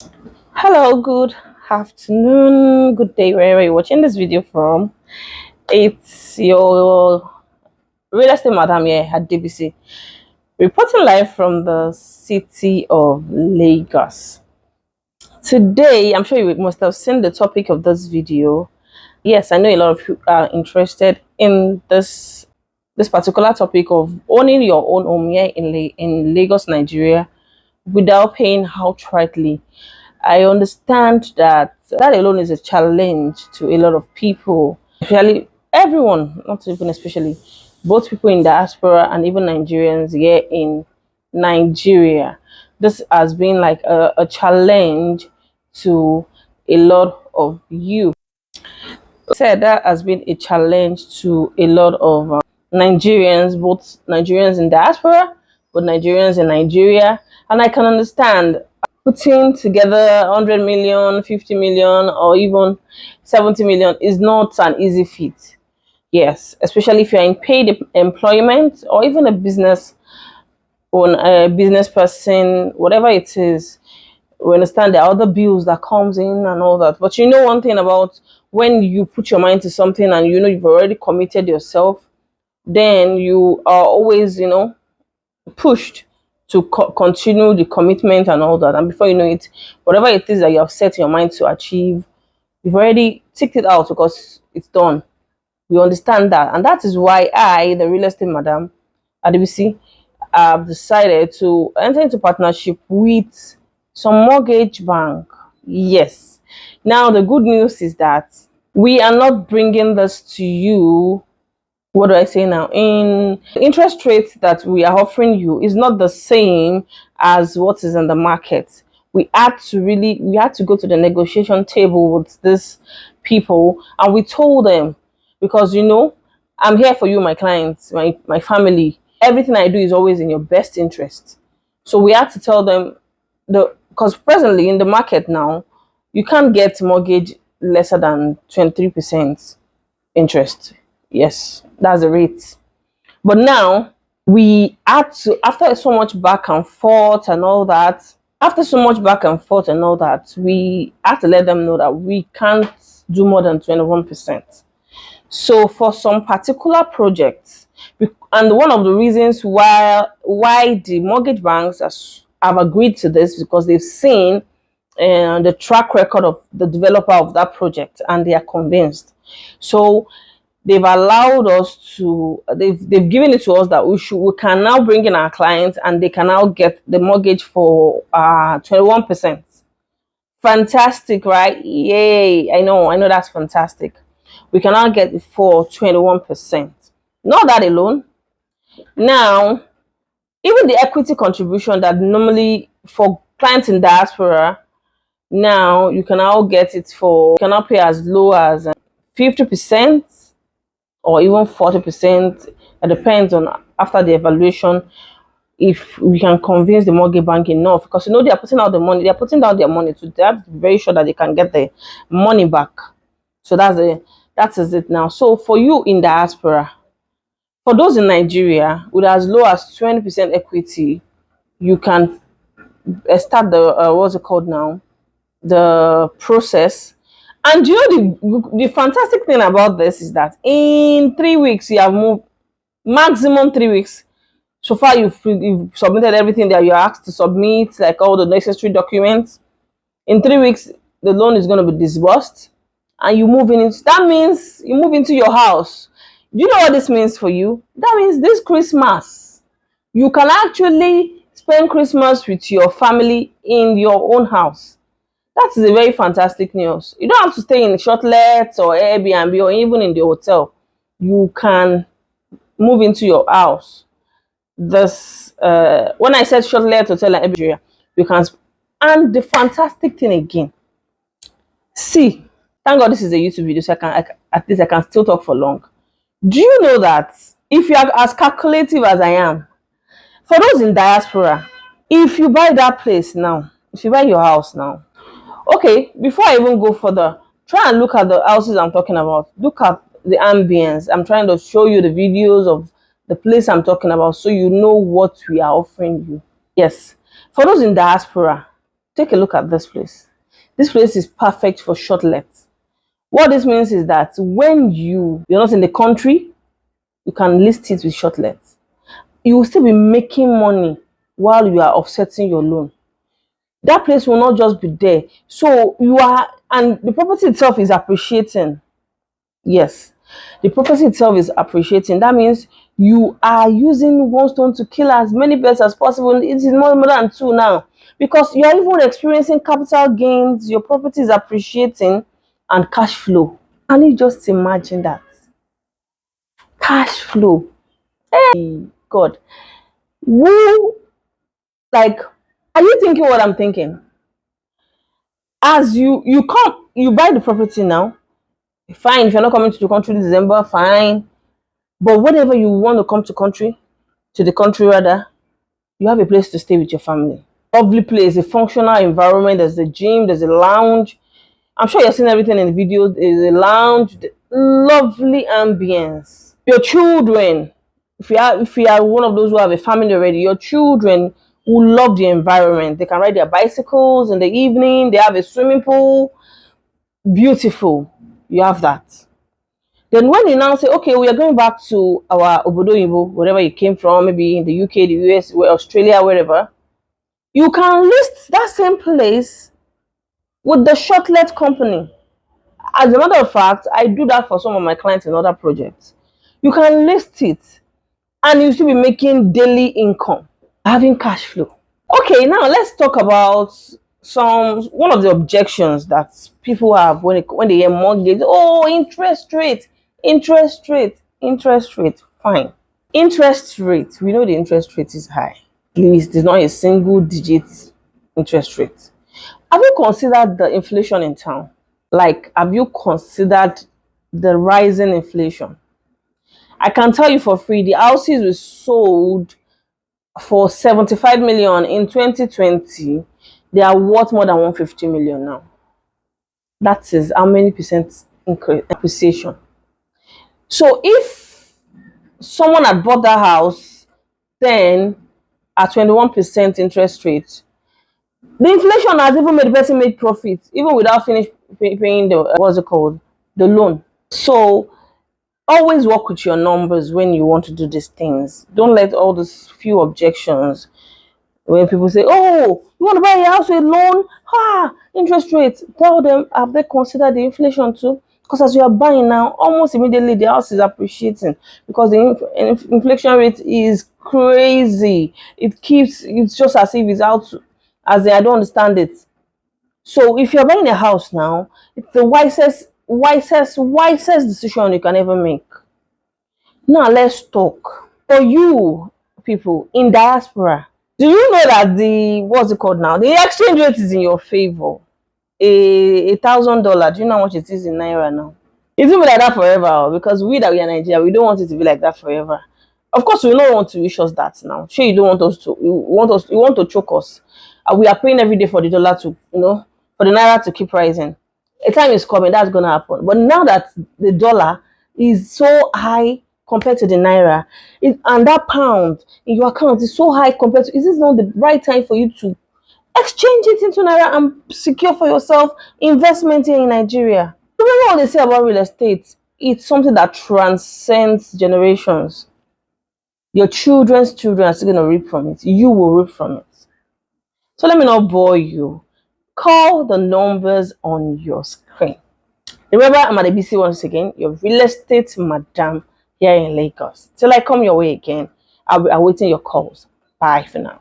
Hello, good afternoon, good day, wherever you're watching this video from. It's your real estate madam here at DBC, reporting live from the city of Lagos. Today, I'm sure you must have seen the topic of this video. Yes, I know a lot of you are interested in this particular topic of owning your own home here in Lagos, Nigeria, without paying outrightly. I understand that that alone is a challenge to a lot of people, especially everyone, not even especially, both people in diaspora and even Nigerians here in Nigeria. This has been like a challenge to a lot of you. Said that has been a challenge to a lot of Nigerians, both Nigerians in diaspora, but Nigerians in Nigeria, and I can understand putting together 100 million, 50 million, or even 70 million is not an easy feat. Yes, especially if you're in paid employment or even a business or a business person, whatever it is. We understand there are other bills that comes in and all that. But you know one thing about when you put your mind to something and you know you've already committed yourself, then you are always, pushed to continue the commitment and all that. And before you know it, whatever it is that you have set your mind to achieve, you've already ticked it out because it's done. We understand that. And that is why I, the real estate madam at DBC, have decided to enter into partnership with some mortgage bank. Yes. Now, the good news is that we are not bringing this to you. What do I say now? In interest rates that we are offering you is not the same as what is in the market. We had to go to the negotiation table with these people, and we told them, because I'm here for you, my clients, my family. Everything I do is always in your best interest. So we had to tell them, because presently in the market now, you can't get mortgage lesser than 23% interest. Yes, that's the rate. But now we had to, after so much back and forth and all that, we had to let them know that we can't do more than 21%. So for some particular projects, and one of the reasons why the mortgage banks have agreed to this, because they've seen the track record of the developer of that project and they are convinced. So they've given it to us that we can now bring in our clients and they can now get the mortgage for 21%. Fantastic, right? Yay. I know that's fantastic. We can now get it for 21%. Not that alone. Now, even the equity contribution that normally for clients in diaspora, now you can now get it for, you can now pay as low as 50% or even 40%. It depends on after the evaluation if we can convince the mortgage bank enough, because they are putting out the money, they are putting down their money, so they have to be very sure that they can get the money back. So that is it now. So for you in diaspora, for those in Nigeria with as low as 20% equity, you can start the what's it called now, the process. And the fantastic thing about this is that in 3 weeks you have moved, maximum 3 weeks. So far you've submitted everything that you're asked to submit, like all the necessary documents. In 3 weeks the loan is going to be disbursed and you move in. That means you move into your house. Do you know what this means for you? That means this Christmas you can actually spend Christmas with your family in your own house. That is a very fantastic news. You don't have to stay in shortlets or Airbnb or even in the hotel. You can move into your house. This when I said shortlet hotel in Nigeria, you can. And the fantastic thing again, see, thank God this is a YouTube video, so at least I can still talk for long. Do you know that if you are as calculative as I am, for those in diaspora, if you buy that place now, if you buy your house now, okay, before I even go further, try and look at the houses I'm talking about. Look at the ambience. I'm trying to show you the videos of the place I'm talking about so you know what we are offering you. Yes, for those in diaspora, take a look at this place. This place is perfect for short lets. What this means is that when you're not in the country, you can list it with short lets. You will still be making money while you are offsetting your loan. That place will not just be there. So and the property itself is appreciating. Yes, the property itself is appreciating. That means you are using one stone to kill as many birds as possible. It is more than two now, because you are even experiencing capital gains. Your property is appreciating and cash flow. Can you just imagine that? Cash flow. Hey, God. Who, like, are you thinking what I'm thinking? As you buy the property now, fine. If you're not coming to the country this December, fine. But whenever you want to come to the country rather, you have a place to stay with your family. Lovely place, a functional environment. There's a gym, there's a lounge. I'm sure you've seen everything in the video. There's a lounge, lovely ambience. Your children, if you are one of those who have a family already, your children will love the environment. They can ride their bicycles in the evening. They have a swimming pool. Beautiful. You have that. Then when you now say, okay, we are going back to our Obodo Yibo, wherever you came from, maybe in the UK, the US, Australia, wherever, you can list that same place with the shortlet company. As a matter of fact, I do that for some of my clients in other projects. You can list it and you still be making daily income, having cash flow. Okay, now let's talk about one of the objections that people have when they hear mortgage. Oh, interest rate, interest rate, interest rate. Fine. Interest rate. We know the interest rate is high. At least it's not a single digit interest rate. Have you considered the inflation in town? Like, have you considered the rising inflation? I can tell you for free, the houses we sold for 75 million in 2020, they are worth more than 150 million now. That is how many percent appreciation. So if someone had bought that house then at 21% interest rate, the inflation has even made the person make profit even without paying the the loan. So always work with your numbers when you want to do these things. Don't let all these few objections when people say, oh, you want to buy a house with loan? Interest rates. Tell them, have they considered the inflation too? Because as you are buying now, almost immediately the house is appreciating because the inflation rate is crazy. It's just as if it's out, I don't understand it. So if you're buying a house now, it's the wisest decision you can ever make. Now let's talk. For you people in diaspora, do you know that what's it called now? The exchange rate is in your favor. $1,000. Do you know how much it is in naira now? It's gonna be like that forever because we are Nigeria, we don't want it to be like that forever. Of course, we don't want to wish us that now. Sure, you don't want us to. You want to choke us. We are paying every day for the dollar to, for the naira to keep rising. A time is coming that's gonna happen. But now that the dollar is so high compared to the naira, and that pound in your account is so high compared to, is this not the right time for you to exchange it into naira and secure for yourself investment here in Nigeria? Remember what they say about real estate? It's something that transcends generations. Your children's children are still going to reap from it. You will reap from it. So let me not bore you. Call the numbers on your screen. Remember, I'm at ABC once again, your real estate madam here in Lagos. Till I come your way again, I'll be awaiting your calls. Bye for now.